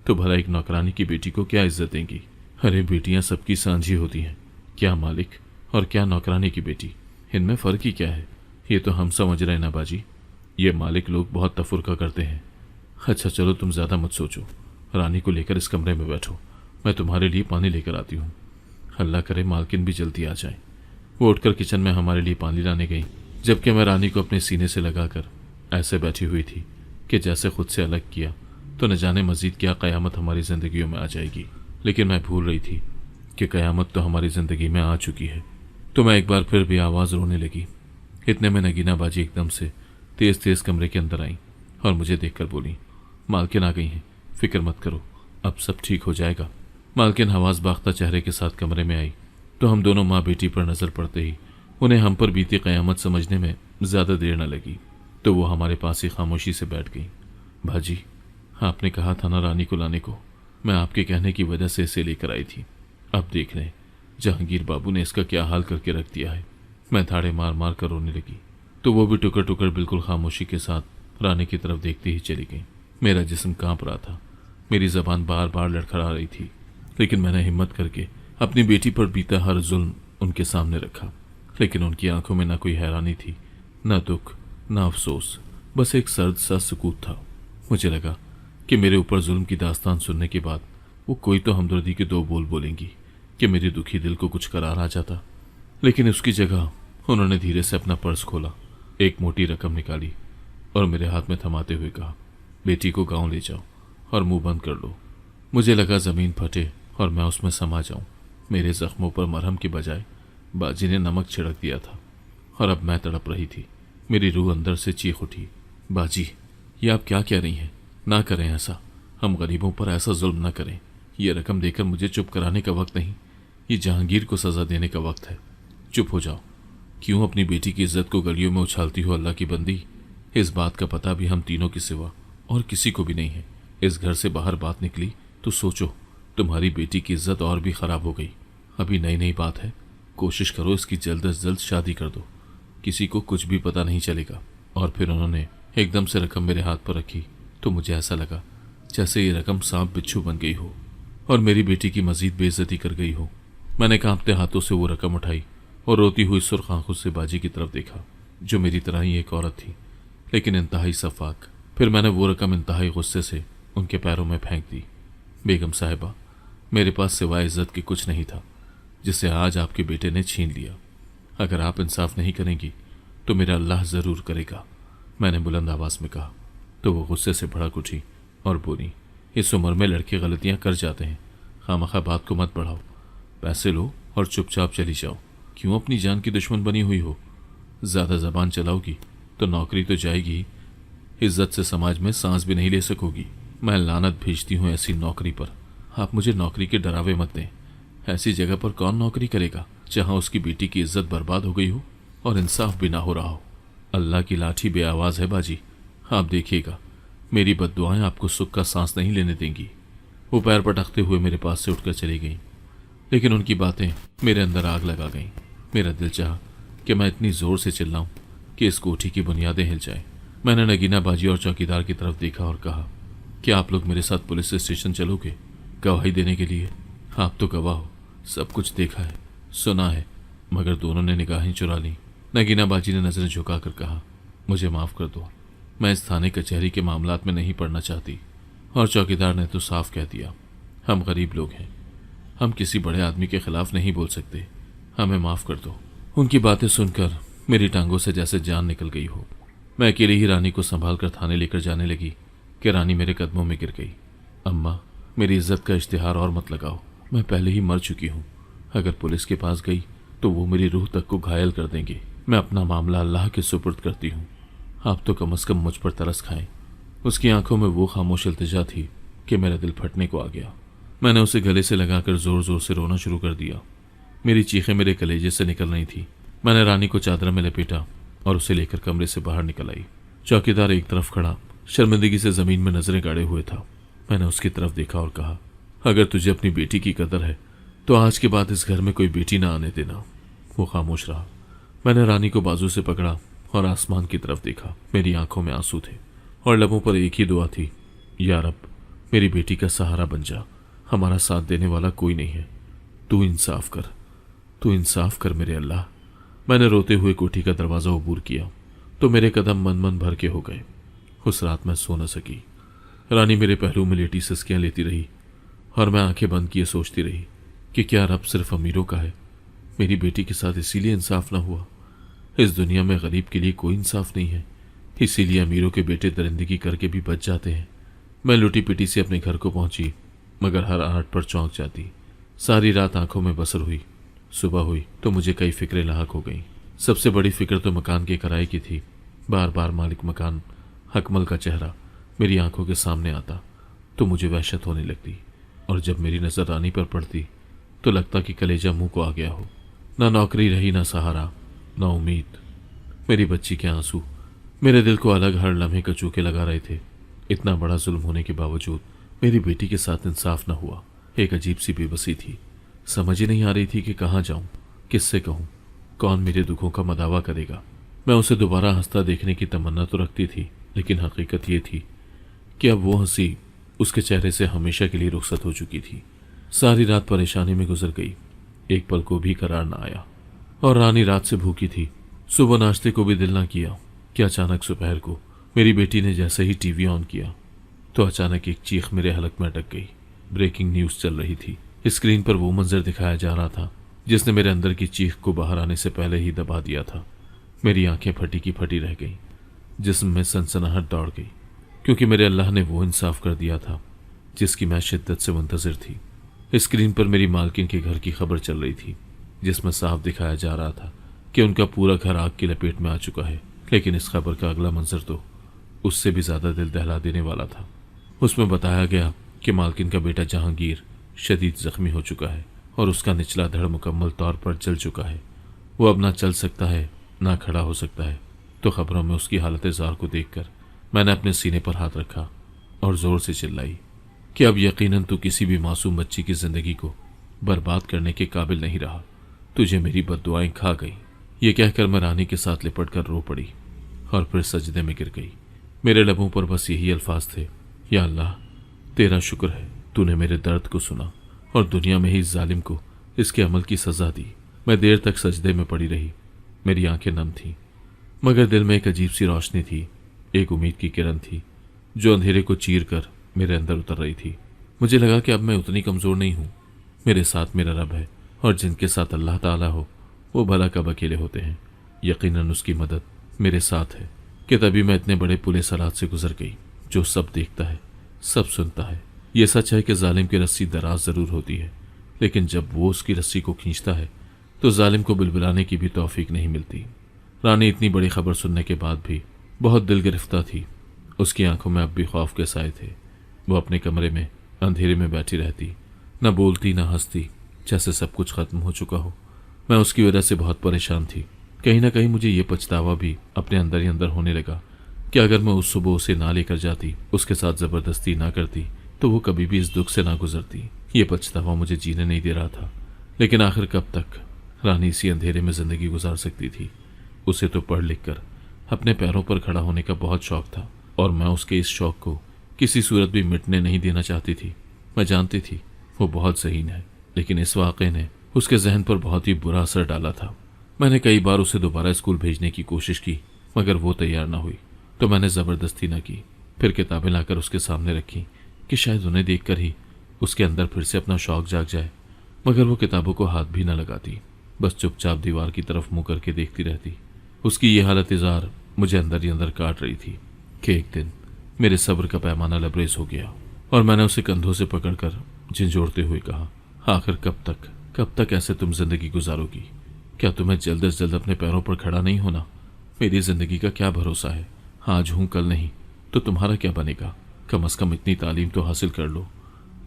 तो भला एक नौकरानी की बेटी को क्या इज्जत देंगी? अरे बेटियां सबकी सांझी होती हैं, क्या मालिक और क्या नौकरानी की बेटी, इनमें फ़र्क ही क्या है? ये तो हम समझ रहे ना बाजी, ये मालिक लोग बहुत तफुर्का करते हैं। अच्छा चलो, तुम ज़्यादा मत सोचो, रानी को लेकर इस कमरे में बैठो, मैं तुम्हारे लिए पानी लेकर आती हूँ। अल्लाह करे मालकिन भी जल्दी आ जाए। वो उठकर किचन में हमारे लिए पानी लाने गई, जबकि मैं रानी को अपने सीने से लगाकर ऐसे बैठी हुई थी कि जैसे खुद से अलग किया तो न जाने मजीद क्या क़यामत हमारी ज़िंदगियों में आ जाएगी। लेकिन मैं भूल रही थी कि क़यामत तो हमारी ज़िंदगी में आ चुकी है। तो मैं एक बार फिर भी आवाज़ रोने लगी। इतने में नगीना बाजी एकदम से तेज़ तेज़ कमरे के अंदर आई और मुझे देखकर बोली, मालकिन आ गई हैं, फिक्र मत करो, अब सब ठीक हो जाएगा। मालकिन हवास बाख्ता चेहरे के साथ कमरे में आई तो हम दोनों माँ बेटी पर नज़र पड़ते ही उन्हें हम पर बीती क़यामत समझने में ज़्यादा देर न लगी, तो वो हमारे पास ही खामोशी से बैठ गई। भाजी, आपने कहा था ना रानी को लाने को, मैं आपके कहने की वजह से इसे लेकर आई थी। अब देख लें जहांगीर बाबू ने इसका क्या हाल करके रख दिया है। मैं धाड़े मार मार कर रोने लगी तो वो भी टुकर टुकर बिल्कुल खामोशी के साथ रानी की तरफ देखते ही चली गई। मेरा जिस्म कांप रहा था, मेरी ज़बान बार बार लड़खड़ा रही थी, लेकिन मैंने हिम्मत करके अपनी बेटी पर बीता हर जुल्म उनके सामने रखा। लेकिन उनकी आंखों में न कोई हैरानी थी, न दुख, न अफसोस, बस एक सर्द सा सुकूत था। मुझे लगा कि मेरे ऊपर जुल्म की दास्तान सुनने के बाद वो कोई तो हमदर्दी के दो बोल बोलेंगी कि मेरे दुखी दिल को कुछ करार आ जाता, लेकिन उसकी जगह उन्होंने धीरे से अपना पर्स खोला, एक मोटी रकम निकाली और मेरे हाथ में थमाते हुए कहा, बेटी को गांव ले जाओ और मुंह बंद कर लो। मुझे लगा जमीन फटे और मैं उसमें समा जाऊं। मेरे जख्मों पर मरहम की बजाय बाजी ने नमक छिड़क दिया था और अब मैं तड़प रही थी। मेरी रूह अंदर से चीख उठी, बाजी, ये आप क्या कह रही हैं? ना करें ऐसा, हम गरीबों पर ऐसा जुल्म न करें। ये रकम देकर मुझे चुप कराने का वक्त नहीं, ये जहांगीर को सजा देने का वक्त है। चुप हो जाओ। क्यों अपनी बेटी की इज्जत को गलियों में उछालती हो अल्लाह की बंदी? इस बात का पता भी हम तीनों के सिवा और किसी को भी नहीं है। इस घर से बाहर बात निकली तो सोचो, तुम्हारी बेटी की इज्जत और भी खराब हो गई। अभी नई नई बात है, कोशिश करो इसकी जल्द से जल्द शादी कर दो, किसी को कुछ भी पता नहीं चलेगा। और फिर उन्होंने एकदम से रकम मेरे हाथ पर रखी तो मुझे ऐसा लगा जैसे ये रकम सांप बिच्छू बन गई हो और मेरी बेटी की मजीद बेइज्जती कर गई हो। मैंने कांपते हाथों से वो रकम उठाई और रोती हुई सुर्ख आंखों से बाजी की तरफ देखा, जो मेरी तरह ही एक औरत थी, लेकिन इंतहाई सफाक। फिर मैंने वो रकम इंतहाई गुस्से से उनके पैरों में फेंक दी। बेगम साहिबा, मेरे पास सिवाय इज्जत के कुछ नहीं था, जिसे आज आपके बेटे ने छीन लिया। अगर आप इंसाफ नहीं करेंगी तो मेरा अल्लाह ज़रूर करेगा, मैंने बुलंद आवाज़ में कहा। तो वो गुस्से से भड़क उठी और बोली, इस उम्र में लड़के गलतियां कर जाते हैं, खामखा बात को मत बढ़ाओ। पैसे लो और चुपचाप चली जाओ। क्यों अपनी जान की दुश्मन बनी हुई हो? ज़्यादा ज़बान चलाओगी तो नौकरी तो जाएगी, इज्जत से समाज में सांस भी नहीं ले सकोगी। मैं लानत भेजती हूँ ऐसी नौकरी पर। आप मुझे नौकरी के डरावे मत दें। ऐसी जगह पर कौन नौकरी करेगा जहाँ उसकी बेटी की इज्जत बर्बाद हो गई हो और इंसाफ भी ना हो रहा हो? अल्लाह की लाठी बेआवाज़ है बाजी, आप देखिएगा, मेरी बद्दुआएं आपको सुख का सांस नहीं लेने देंगी। वो पैर पटकते हुए मेरे पास से उठकर चली गईं, लेकिन उनकी बातें मेरे अंदर आग लगा गईं। मेरा दिल चाहा कि मैं इतनी ज़ोर से चिल्लाऊं कि इस कोठी की बुनियादें हिल जाएं। मैंने नगीना बाजी और चौकीदार की तरफ देखा और कहा, क्या आप लोग मेरे साथ पुलिस स्टेशन चलोगे गवाही देने के लिए? आप तो गवाह हो, सब कुछ देखा है, सुना है। मगर दोनों ने निगाहें चुरा लीं। नगीना बाजी ने नजरें झुकाकर कहा, मुझे माफ़ कर दो, मैं इस थाने कचहरी के मामलात में नहीं पड़ना चाहती। और चौकीदार ने तो साफ कह दिया, हम गरीब लोग हैं, हम किसी बड़े आदमी के खिलाफ नहीं बोल सकते, हमें माफ़ कर दो। उनकी बातें सुनकर मेरी टांगों से जैसे जान निकल गई हो। मैं अकेली ही रानी को संभाल कर थाने लेकर जाने लगी कि रानी मेरे कदमों में गिर गई। अम्मा, मेरी इज्जत का इश्तिहार और मत लगाओ, मैं पहले ही मर चुकी हूँ। अगर पुलिस के पास गई तो वो मेरी रूह तक को घायल कर देंगे। मैं अपना मामला अल्लाह के सुपुर्द करती हूँ, आप तो कम से कम मुझ पर तरस खाएं। उसकी आंखों में वो खामोश इल्तिजा थी कि मेरा दिल फटने को आ गया। मैंने उसे गले से लगाकर जोर जोर से रोना शुरू कर दिया। मेरी चीखें मेरे कलेजे से निकल रही थी। मैंने रानी को चादर में लपेटा और उसे लेकर कमरे से बाहर निकल आई। चौकीदार एक तरफ खड़ा शर्मिंदगी से जमीन में नजरें गाड़े हुए था। मैंने उसकी तरफ देखा और कहा, अगर तुझे अपनी बेटी की कदर है तो आज के बाद इस घर में कोई बेटी ना आने देना। वो खामोश रहा। मैंने रानी को बाजू से पकड़ा और आसमान की तरफ देखा। मेरी आंखों में आंसू थे और लबों पर एक ही दुआ थी, या रब, मेरी बेटी का सहारा बन जा, हमारा साथ देने वाला कोई नहीं है, तू इंसाफ कर, तू इंसाफ कर मेरे अल्लाह। मैंने रोते हुए कोठी का दरवाज़ा अबूर किया तो मेरे कदम मन मन भर के हो गए। उस रात मैं सो न सकी। रानी मेरे पहलू में लेटी सिसकियाँ लेती रही और मैं आंखें बंद किए सोचती रही कि क्या रब सिर्फ अमीरों का है? मेरी बेटी के साथ इसीलिए इंसाफ ना हुआ। इस दुनिया में गरीब के लिए कोई इंसाफ नहीं है, इसीलिए अमीरों के बेटे दरिंदगी करके भी बच जाते हैं। मैं लुटी पिटी से अपने घर को पहुंची, मगर हर आहट पर चौंक जाती। सारी रात आंखों में बसर हुई। सुबह हुई तो मुझे कई फिक्रें लाहक हो गईं। सबसे बड़ी फिक्र तो मकान के किराए की थी। बार बार मालिक मकान हकमल का चेहरा मेरी आंखों के सामने आता तो मुझे वहशत होने लगती, और जब मेरी नज़र रानी पर पड़ती तो लगता कि कलेजा मुंह को आ गया हो। ना नौकरी रही, ना सहारा, ना उम्मीद। मेरी बच्ची के आंसू मेरे दिल को अलग हर लम्हे कचूके लगा रहे थे। इतना बड़ा जुल्म होने के बावजूद मेरी बेटी के साथ इंसाफ न हुआ। एक अजीब सी बेबसी थी। समझ ही नहीं आ रही थी कि कहाँ जाऊं, किससे कहूं, कौन मेरे दुखों का मदावा करेगा। मैं उसे दोबारा हंसता देखने की तमन्ना तो रखती थी, लेकिन हकीकत ये थी कि अब वो हंसी उसके चेहरे से हमेशा के लिए रुखसत हो चुकी थी। सारी रात परेशानी में गुजर गई, एक पल को भी करार न आया। और रानी रात से भूखी थी। सुबह नाश्ते को भी दिल ना किया कि अचानक दोपहर को मेरी बेटी ने जैसे ही टीवी ऑन किया तो अचानक एक चीख मेरे हलक में अटक गई। ब्रेकिंग न्यूज चल रही थी। स्क्रीन पर वो मंजर दिखाया जा रहा था जिसने मेरे अंदर की चीख को बाहर आने से पहले ही दबा दिया था। मेरी आंखें फटी की फटी रह गईं, जिस्म में सनसनाहट दौड़ गई, क्योंकि मेरे अल्लाह ने वो इंसाफ कर दिया था जिसकी मैं शिद्दत से मुंतजिर थी। स्क्रीन पर मेरी मालकिन के घर की खबर चल रही थी, जिसमें साफ दिखाया जा रहा था कि उनका पूरा घर आग की लपेट में आ चुका है। लेकिन इस खबर का अगला मंजर तो उससे भी ज्यादा दिल दहला देने वाला था। उसमें बताया गया कि मालकिन का बेटा जहांगीर शदीद जख्मी हो चुका है और उसका निचला धड़ मुकम्मल तौर पर जल चुका है। वो अब ना चल सकता है, ना खड़ा हो सकता है। तो खबरों में उसकी हालत ज़ार को देखकर मैंने अपने सीने पर हाथ रखा और जोर से चिल्लाई कि अब यकीनन तू किसी भी मासूम बच्ची की जिंदगी को बर्बाद करने के काबिल नहीं रहा। तुझे मेरी बद्दुआएं खा गई। ये कहकर मैं रानी के साथ लिपट कर रो पड़ी और फिर सजदे में गिर गई। मेरे लबों पर बस यही अल्फाज थे, या अल्लाह तेरा शुक्र है तूने मेरे दर्द को सुना और दुनिया में ही इस जालिम को इसके अमल की सजा दी। मैं देर तक सजदे में पड़ी रही। मेरी आंखें नम थीं, मगर दिल में एक अजीब सी रोशनी थी, एक उम्मीद की किरण थी जो अंधेरे को चीर कर मेरे अंदर उतर रही थी। मुझे लगा कि अब मैं उतनी कमज़ोर नहीं हूँ। मेरे साथ मेरा रब है और जिनके साथ अल्लाह ताला हो वो भला कब अकेले होते हैं। यकीनन उसकी मदद मेरे साथ है कि तभी मैं इतने बड़े पुले सरात से गुजर गई जो सब देखता है, सब सुनता है। ये सच है कि जालिम की रस्सी दराज ज़रूर होती है, लेकिन जब वो उसकी रस्सी को खींचता है तो जालिम को बिलबिलाने की भी तौफीक नहीं मिलती। रानी इतनी बड़ी खबर सुनने के बाद भी बहुत दिल गिरफ्ता थी। उसकी आंखों में अब भी खौफ के साए थे। वो अपने कमरे में अंधेरे में बैठी रहती, न बोलती न हंसती, जैसे सब कुछ खत्म हो चुका हो। मैं उसकी वजह से बहुत परेशान थी। कहीं ना कहीं मुझे ये पछतावा भी अपने अंदर ही अंदर होने लगा कि अगर मैं उस सुबह उसे ना लेकर जाती, उसके साथ ज़बरदस्ती ना करती, तो वो कभी भी इस दुख से ना गुजरती। ये पछतावा मुझे जीने नहीं दे रहा था। लेकिन आखिर कब तक रानी इसी अंधेरे में ज़िंदगी गुजार सकती थी। उसे तो पढ़ लिख कर अपने पैरों पर खड़ा होने का बहुत शौक था और मैं उसके इस शौक को किसी सूरत भी मिटने नहीं देना चाहती थी। मैं जानती थी वो बहुत ज़हीन है, लेकिन इस वाक़े ने उसके जहन पर बहुत ही बुरा असर डाला था। मैंने कई बार उसे दोबारा स्कूल भेजने की कोशिश की, मगर वो तैयार ना हुई, तो मैंने ज़बरदस्ती न की। फिर किताबें लाकर उसके सामने रखी कि शायद उन्हें देखकर ही उसके अंदर फिर से अपना शौक जाग जाए, मगर वो किताबों को हाथ भी न लगाती, बस चुपचाप दीवार की तरफ मुँह करके देखती रहती। उसकी ये हालत इज़ार मुझे अंदर ही अंदर काट रही थी कि एक दिन मेरे सब्र का पैमाना लबरेज हो गया और मैंने उसे कंधों से पकड़कर झिंझोड़ते हुए कहा, आखिर कब तक ऐसे तुम जिंदगी गुजारोगी? क्या तुम्हें जल्द से जल्द अपने पैरों पर खड़ा नहीं होना? मेरी जिंदगी का क्या भरोसा है? आज हूं कल नहीं, तो तुम्हारा क्या बनेगा? कम से कम इतनी तालीम तो हासिल कर लो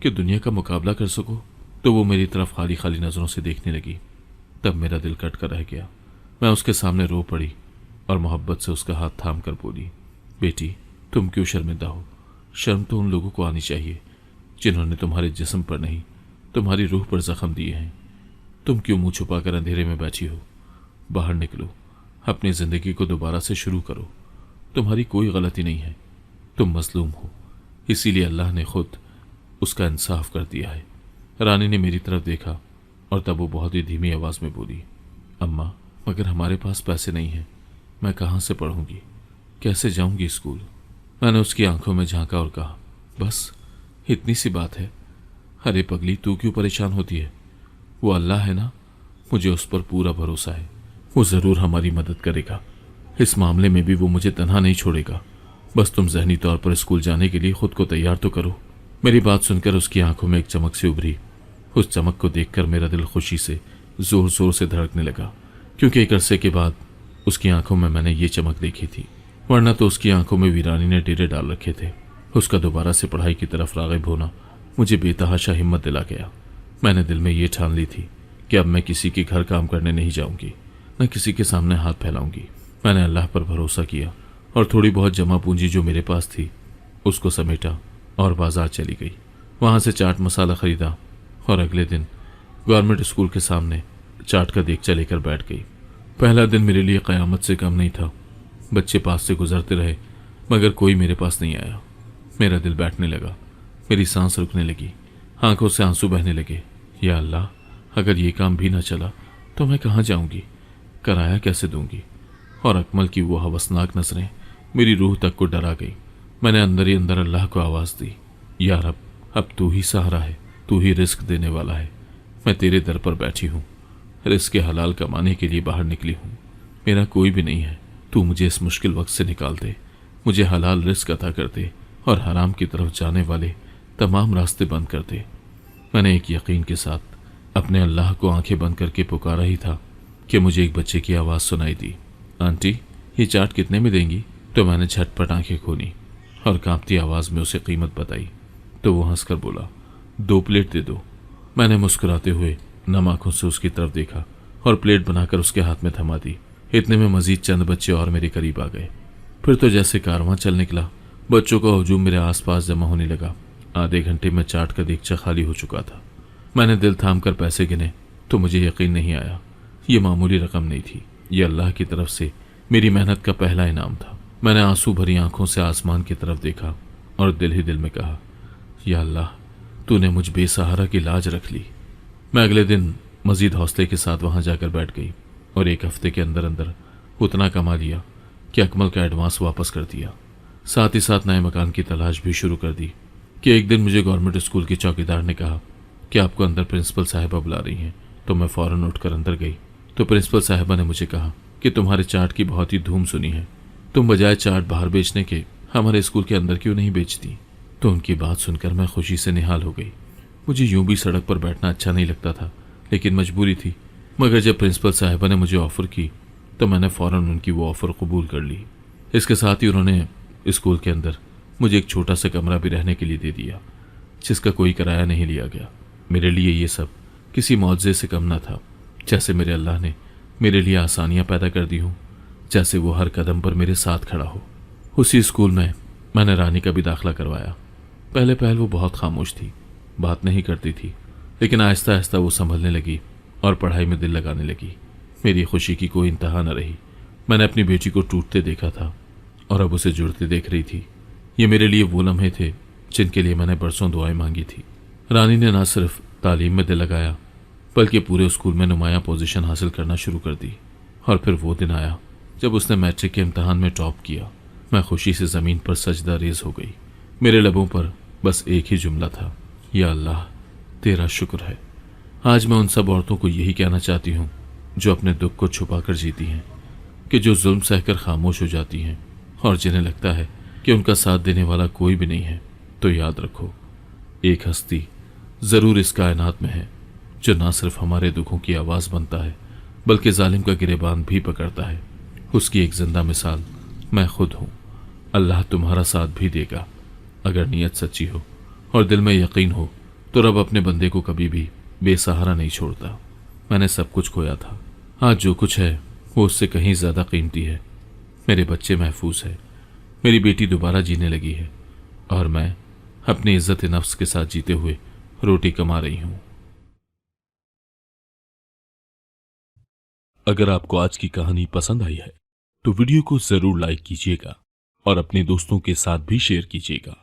कि दुनिया का मुकाबला कर सको। तो वो मेरी तरफ खाली खाली नज़रों से देखने लगी। तब मेरा दिल कट कर रह गया। मैं उसके सामने रो पड़ी और मोहब्बत से उसका हाथ थाम कर बोली, बेटी तुम क्यों शर्मिंदा हो? शर्म तो उन लोगों को आनी चाहिए जिन्होंने तुम्हारे जिस्म पर नहीं, तुम्हारी रूह पर जख्म दिए हैं। तुम क्यों मुंह छुपाकर अंधेरे में बैठी हो? बाहर निकलो, अपनी जिंदगी को दोबारा से शुरू करो। तुम्हारी कोई गलती नहीं है, तुम मजलूम हो, इसीलिए अल्लाह ने खुद उसका इंसाफ कर दिया है। रानी ने मेरी तरफ देखा और तब वो बहुत ही धीमी आवाज में बोली, अम्मा मगर हमारे पास पैसे नहीं हैं, मैं कहाँ से पढ़ूंगी, कैसे जाऊंगी स्कूल? मैंने उसकी आंखों में झांका और कहा, बस इतनी सी बात है। अरे पगली, तू क्यों परेशान होती है? वो अल्लाह है ना, मुझे उस पर पूरा भरोसा है, वो ज़रूर हमारी मदद करेगा। इस मामले में भी वो मुझे तन्हा नहीं छोड़ेगा। बस तुम जहनी तौर पर स्कूल जाने के लिए खुद को तैयार तो करो। मेरी बात सुनकर उसकी आंखों में एक चमक सी उभरी। उस चमक को देखकर मेरा दिल खुशी से जोर जोर से धड़कने लगा, क्योंकि एक अरसे के बाद उसकी आंखों में मैंने ये चमक देखी थी, वरना तो उसकी आंखों में वीरानी ने डेरे डाल रखे थे। उसका दोबारा से पढ़ाई की तरफ राग़िब होना मुझे बेतहाशा हिम्मत दिला गया। मैंने दिल में ये ठान ली थी कि अब मैं किसी के घर काम करने नहीं जाऊंगी, न किसी के सामने हाथ फैलाऊंगी। मैंने अल्लाह पर भरोसा किया और थोड़ी बहुत जमा पूंजी जो मेरे पास थी उसको समेटा और बाजार चली गई। वहां से चाट मसाला खरीदा और अगले दिन गवर्नमेंट स्कूल के सामने चाट का देगचा लेकर बैठ गई। पहला दिन मेरे लिए क़यामत से कम नहीं था। बच्चे पास से गुजरते रहे मगर कोई मेरे पास नहीं आया। मेरा दिल बैठने लगा, मेरी सांस रुकने लगी, आंखों से आंसू बहने लगे। या अल्लाह, अगर ये काम भी ना चला तो मैं कहाँ जाऊंगी? कराया कैसे दूंगी? और अकमल की वो हवसनाक नजरें मेरी रूह तक को डरा गई। मैंने अंदर ही अंदर अल्लाह को आवाज़ दी, या रब, अब तू ही सहारा है, तू ही रिस्क देने वाला है। मैं तेरे दर पर बैठी हूँ, रिस्क के हलाल कमाने के लिए बाहर निकली हूँ। मेरा कोई भी नहीं है, तू मुझे इस मुश्किल वक्त से निकाल दे, मुझे हलाल रिस्क अता कर दे और हराम की तरफ जाने वाले तमाम रास्ते बंद कर दे। मैंने एक यकीन के साथ अपने अल्लाह को आंखें बंद करके पुकारा ही था कि मुझे एक बच्चे की आवाज़ सुनाई दी, आंटी ये चाट कितने में देंगी? तो मैंने झटपट आंखें खोली और कांपती आवाज़ में उसे कीमत बताई तो वो हंसकर बोला, 2 प्लेट दे दो। मैंने मुस्कुराते हुए नम आंखों से उसकी तरफ देखा और प्लेट बनाकर उसके हाथ में थमा दी। इतने में मजीद चंद बच्चे और मेरे करीब आ गए। फिर तो जैसे कारवां चल निकला। बच्चों का हजूम मेरे आसपास जमा होने लगा। आधे घंटे में चाट का देगचा खाली हो चुका था। मैंने दिल थाम कर पैसे गिने तो मुझे यकीन नहीं आया। ये मामूली रकम नहीं थी, ये अल्लाह की तरफ से मेरी मेहनत का पहला इनाम था। मैंने आंसू भरी आंखों से आसमान की तरफ देखा और दिल ही दिल में कहा, या अल्लाह, तूने मुझ बेसहारा की लाज रख ली। मैं अगले दिन मजीद हौसले के साथ वहां जाकर बैठ गई और 1 हफ्ते के अंदर अंदर उतना कमा लिया कि अकमल का एडवांस वापस कर दिया। साथ ही साथ नए मकान की तलाश भी शुरू कर दी कि एक दिन मुझे गवर्नमेंट स्कूल की चौकीदार ने कहा कि आपको अंदर प्रिंसिपल साहिबा बुला रही हैं। तो मैं फौरन उठकर अंदर गई तो प्रिंसिपल साहिबा ने मुझे कहा कि तुम्हारे चाट की बहुत ही धूम सुनी है, तुम बजाय चाट बाहर बेचने के हमारे स्कूल के अंदर क्यों नहीं बेचती? तो उनकी बात सुनकर मैं खुशी से निहाल हो गई। मुझे यूं भी सड़क पर बैठना अच्छा नहीं लगता था, लेकिन मजबूरी थी। मगर जब प्रिंसिपल साहिबा ने मुझे ऑफ़र की तो मैंने फ़ौरन उनकी वो ऑफ़र कबूल कर ली। इसके साथ ही उन्होंने स्कूल के अंदर मुझे एक छोटा सा कमरा भी रहने के लिए दे दिया, जिसका कोई किराया नहीं लिया गया। मेरे लिए ये सब किसी मुआवजे से कम न था। जैसे मेरे अल्लाह ने मेरे लिए आसानियाँ पैदा कर दी हों, जैसे वो हर कदम पर मेरे साथ खड़ा हो। उसी स्कूल में मैंने रानी का भी दाखिला करवाया। पहले पहल वो बहुत खामोश थी, बात नहीं करती थी, लेकिन आहिस्ता आहिस्ता वो संभलने लगी और पढ़ाई में दिल लगाने लगी। मेरी खुशी की कोई इंतहा न रही। मैंने अपनी बेटी को टूटते देखा था और अब उसे जुड़ते देख रही थी। ये मेरे लिए वो लम्हे थे जिनके लिए मैंने बरसों दुआएं मांगी थी। रानी ने न सिर्फ तालीम में दिल लगाया, बल्कि पूरे स्कूल में नुमायां पोजीशन हासिल करना शुरू कर दी। और फिर वो दिन आया जब उसने मैट्रिक के इम्तहान में टॉप किया। मैं खुशी से ज़मीन पर सजदा रेज हो गई। मेरे लबों पर बस एक ही जुमला था, या अल्लाह, तेरा शुक्र है। आज मैं उन सब औरतों को यही कहना चाहती हूँ जो अपने दुख को छुपा कर जीती हैं, कि जो जुल्म सहकर खामोश हो जाती हैं और जिन्हें लगता है कि उनका साथ देने वाला कोई भी नहीं है, तो याद रखो, एक हस्ती ज़रूर इस कायनात में है जो ना सिर्फ हमारे दुखों की आवाज़ बनता है, बल्कि जालिम का गिरेबान भी पकड़ता है। उसकी एक जिंदा मिसाल मैं खुद हूँ। अल्लाह तुम्हारा साथ भी देगा अगर नीयत सच्ची हो और दिल में यकीन हो, तो रब अपने बंदे को कभी भी बेसहारा नहीं छोड़ता। मैंने सब कुछ खोया था, आज जो कुछ है वो उससे कहीं ज़्यादा कीमती है। मेरे बच्चे महफूज है, मेरी बेटी दोबारा जीने लगी है और मैं अपनी इज्जत नफ्स के साथ जीते हुए रोटी कमा रही हूँ। अगर आपको आज की कहानी पसंद आई है तो वीडियो को जरूर लाइक कीजिएगा और अपने दोस्तों के साथ भी शेयर कीजिएगा।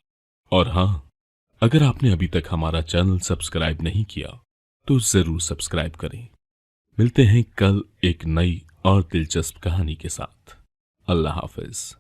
और हाँ, अगर आपने अभी तक हमारा चैनल सब्सक्राइब नहीं किया तो जरूर सब्सक्राइब करें। मिलते हैं कल एक नई और दिलचस्प कहानी के साथ। अल्लाह हाफिज।